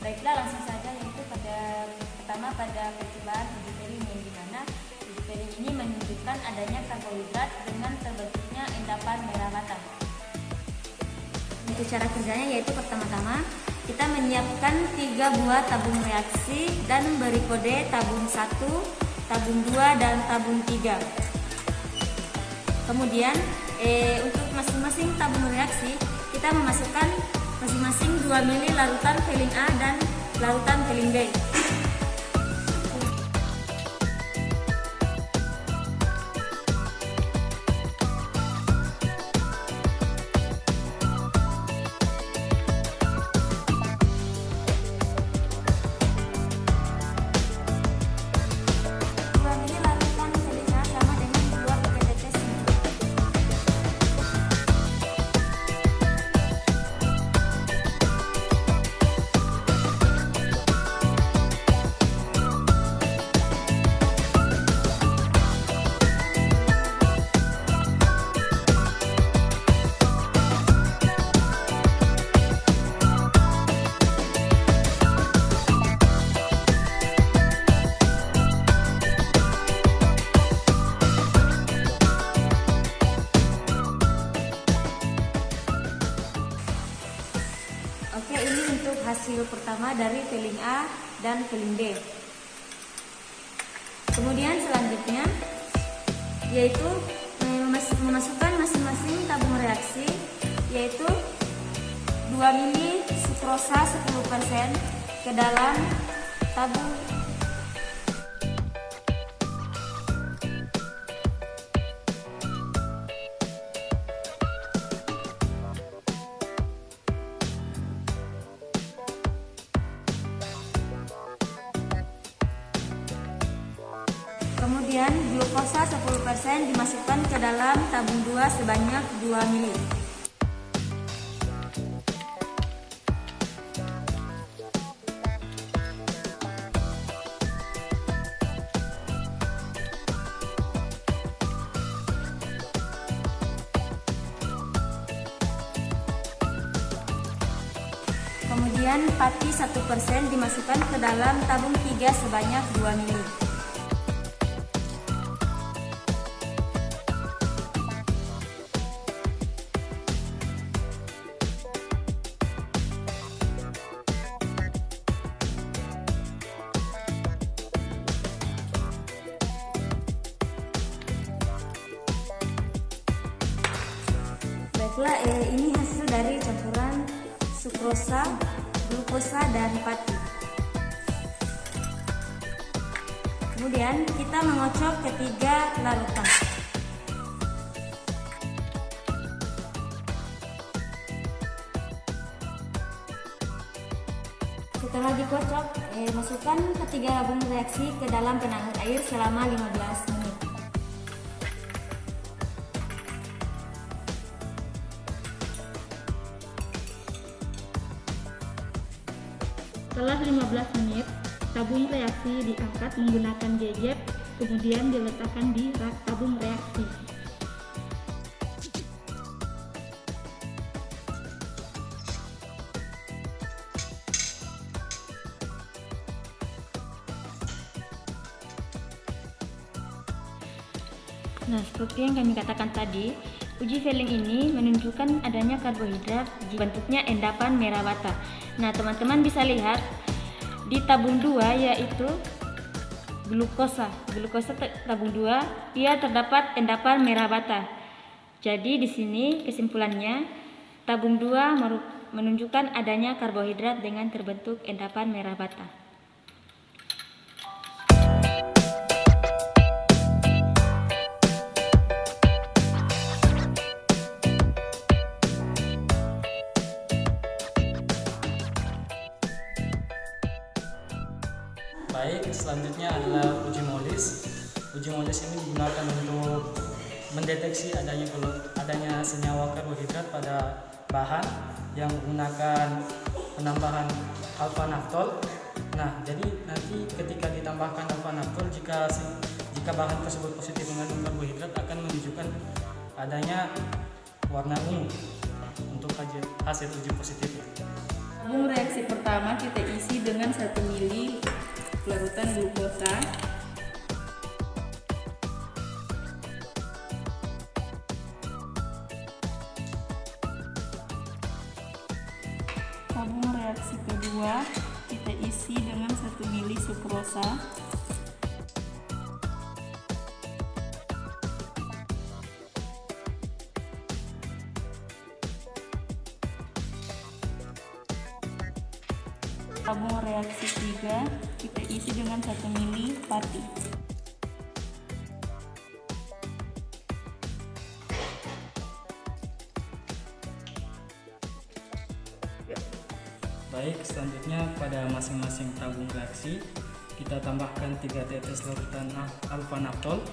Baiklah, langsung saja, yaitu pertama pada percobaan uji Fehling, yang dimana uji Fehling ini menunjukkan adanya karbohidrat dengan terbentuknya endapan merah bata. Untuk cara kerjanya yaitu pertama-tama kita menyiapkan 3 buah tabung reaksi dan beri kode tabung 1, tabung 2, dan tabung 3. Kemudian untuk masing-masing tabung reaksi kita memasukkan masing-masing 2 ml larutan Fehling A dan larutan Fehling B. Oke, ini untuk hasil pertama dari Fehling A dan Fehling B. Kemudian selanjutnya yaitu memasukkan masing-masing tabung reaksi, yaitu 2 ml sukrosa 10% ke dalam tabung. Kemudian glukosa 10% dimasukkan ke dalam tabung 2 sebanyak 2 ml. Kemudian pati 1% dimasukkan ke dalam tabung 3 sebanyak 2 ml. Baiklah, ini hasil dari campuran sukrosa, glukosa, dan pati. Kemudian kita mengocok ketiga larutan. Setelah dikocok, masukkan ketiga tabung reaksi ke dalam penangan air selama 15 menit. Setelah 15 menit, tabung reaksi diangkat menggunakan gejep, kemudian diletakkan di rak tabung reaksi. Nah, seperti yang kami katakan tadi, uji Fehling ini menunjukkan adanya karbohidrat bentuknya endapan merah bata. Nah, teman-teman bisa lihat di tabung 2 yaitu glukosa tabung 2, ia terdapat endapan merah bata. Jadi di sini kesimpulannya tabung 2 menunjukkan adanya karbohidrat dengan terbentuk endapan merah bata. Baik, selanjutnya adalah uji molis. Uji molis ini digunakan untuk mendeteksi adanya senyawa karbohidrat pada bahan yang menggunakan penambahan alfa naftol. Nah, jadi nanti ketika ditambahkan alfa naftol, jika bahan tersebut positif mengandung karbohidrat, akan menunjukkan adanya warna ungu untuk hasil uji positif itu. Tabung reaksi pertama kita isi dengan 1 mili larutan glukosa. Tabung reaksi kedua kita isi dengan 1 mili sukrosa. Tabung reaksi 3 kita isi dengan 1 mili pati. Baik, selanjutnya pada masing-masing tabung reaksi kita tambahkan 3 tetes larutan alfa naftol.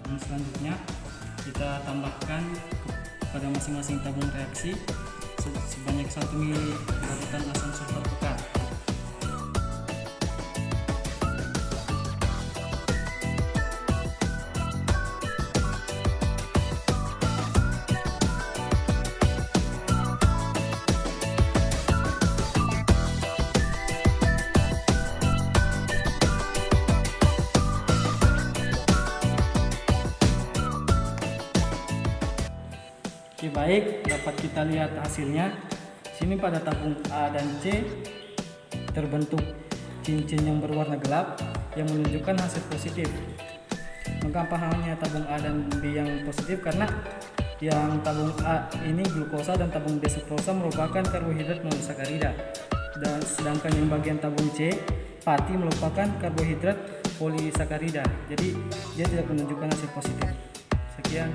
Dan selanjutnya kita tambahkan pada masing-masing tabung reaksi sebanyak 1 mili larutan asam sulfur pekat. Oke, baik, dapat kita lihat hasilnya. Sini pada tabung A dan C terbentuk cincin yang berwarna gelap yang menunjukkan hasil positif. Mengapa hanya tabung A dan B yang positif? Karena yang tabung A ini glukosa dan tabung B sukrosa merupakan karbohidrat monosakarida. Dan sedangkan yang bagian tabung C pati merupakan karbohidrat polisakarida. Jadi dia tidak menunjukkan hasil positif. Sekian.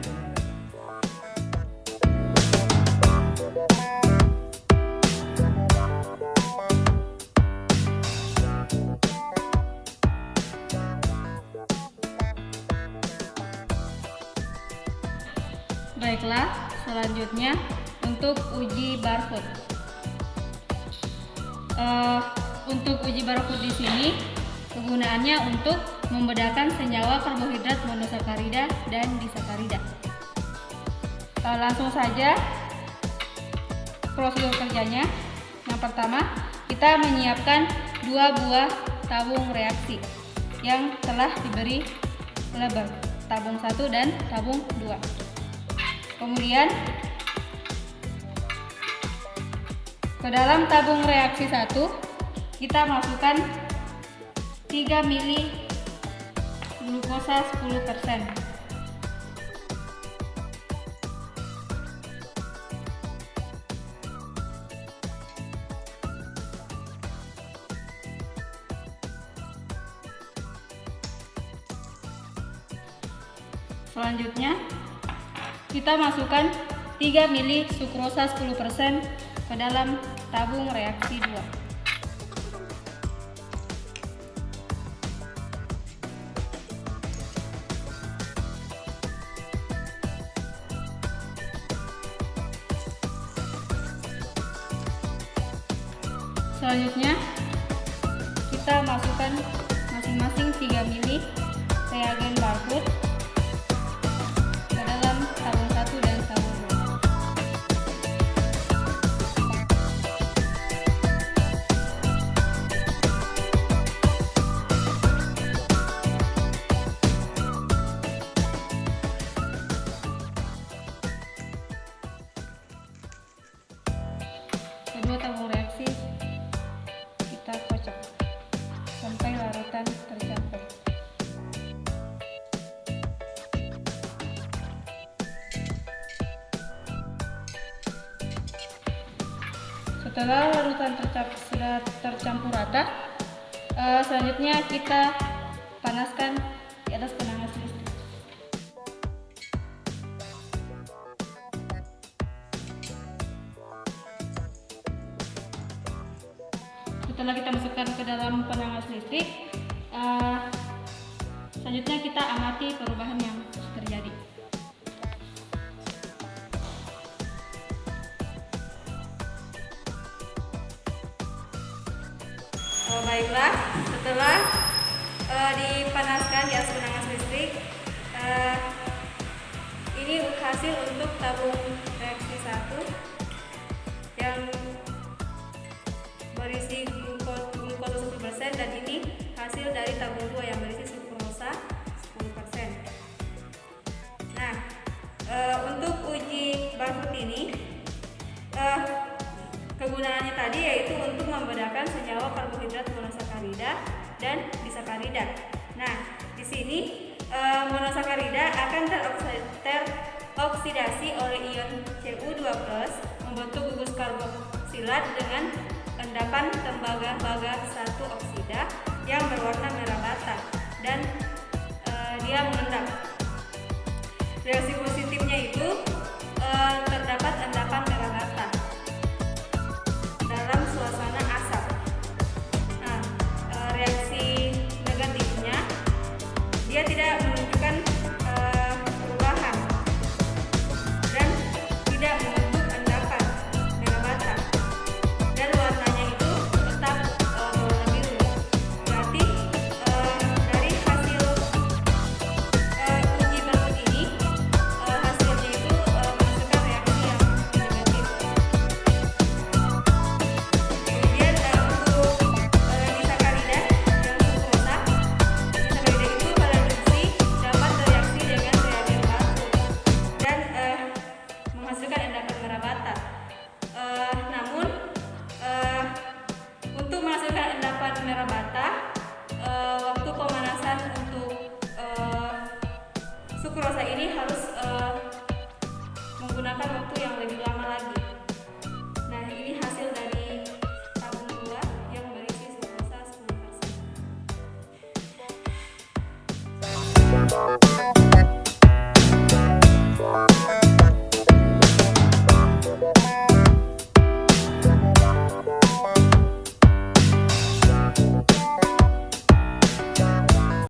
Baiklah, selanjutnya untuk uji barcode. Untuk uji barcode di sini kegunaannya untuk membedakan senyawa karbohidrat monosakarida dan disakarida. Langsung saja prosedur kerjanya. Yang pertama, kita menyiapkan 2 buah tabung reaksi yang telah diberi label, tabung 1 dan tabung 2. Kemudian ke dalam tabung reaksi 1 kita masukkan 3 mili glukosa 10%. Selanjutnya kita masukkan 3 mili sukrosa 10% ke dalam tabung reaksi 2. Selanjutnya kita masukkan masing-masing 3 mili reagen barcode ke dalam tabung 1 dan tabung 2. Kedua tabung reaksi kita kocok sampai larutan tercampur. Setelah larutan sudah tercampur rata, selanjutnya kita panaskan di atas penanas listrik. Setelah kita masukkan ke dalam penanas listrik, Selanjutnya kita amati perubahan yang terjadi. Baiklah, setelah dipanaskan di atas penanas listrik, ini hasil untuk tabung reaksi 1 yang berisi glukosa 10% dan ini hasil dari tabung 2 yang berisi sukrosa 10%. Nah, untuk uji Barfoot ini kegunaannya tadi yaitu untuk membedakan senyawa karbohidrat monosakarida dan disakarida. Nah, di sini monosakarida akan teroksidasi oleh ion Cu2+ membentuk gugus karboksilat dengan endapan tembaga 1 oksida yang berwarna merah bata dan dia mengendap. Reaksi positifnya itu terdapat endapan merah bata dalam suasana asap. Nah, reaksi negatifnya dia tidak menunjukkan perubahan dan tidak membentuk endapan merah bata dan warnanya itu tetap berwarna biru. Berarti dari hasil uji Barfoot ini hasilnya itu menghasilkan reaksi yang negatif. Kemudian untuk disakarida yang sukrosa, disakarida itu pada reduksi dapat bereaksi dengan reagen Barfoot dan menghasilkan endapan merah bata. Namun untuk menghasilkan endapan merah bata, waktu pemanasan untuk sukrosa ini harus